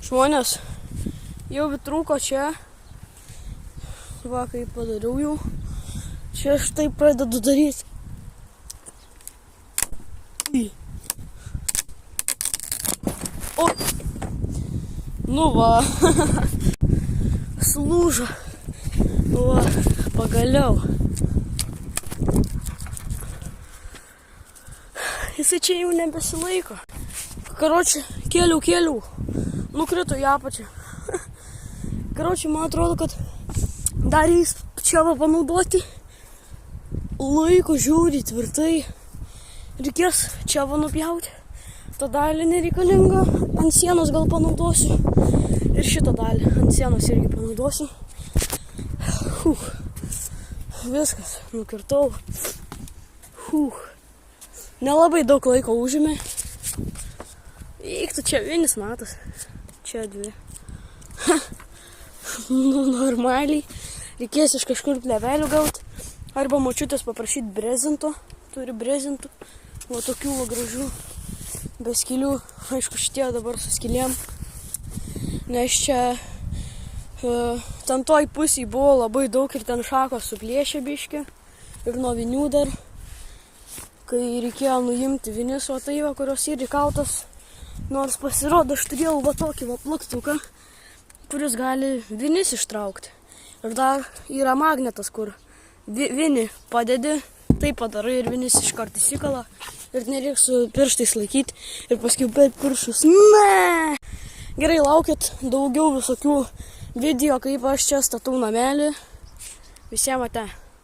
Žmonės, jau trūko čia. Va, kaip padariau jau. Čia štai pradedu daryti. O! Nu va. Sulūžo. Va, pagaliau. Jisai čia jau nebesilaiko. Karočiui, kėliau. Nukrito į apačią. Karočiui, man atrodo, kad dar jis čia va panaudoti. Laiko žiūri tvirtai. Reikės čia va nupjauti. Ta dalį nereikalinga. Ant sienos gal panaudosiu. Ir šitą dalį ant sienos irgi panaudosiu. Viskas, nukirtau. Nelabai daug laiko užėmė. Eiktų čia vienis matas. Čia dvi. Nu, normaliai. Reikės iš kažkur plevelių gauti. Arba močiutės paprašyti brezinto. Turi brezintų. O tokių va gražių. Be skilių. Aišku, šitie dabar su skilėm. Nes čia ten toj pusėj buvo labai daug ir ten šakos suplėšė biškį. Ir nuo vinių dar. Kai reikėjo nuimti vinis, o tai va, kurios ir įkaltos. Nors pasirodo, aš turėjau va tokį va plaktuką, kuris gali vinis ištraukti. Ir dar yra magnetas, kur vinį padedi, taip padarai ir vinis iškart įsikala. Ir nereiks su pirštais laikyti ir paskui bet piršus. Ne! Gerai, laukit daugiau visokių video, kaip aš čia statau namelį. Visiems ate.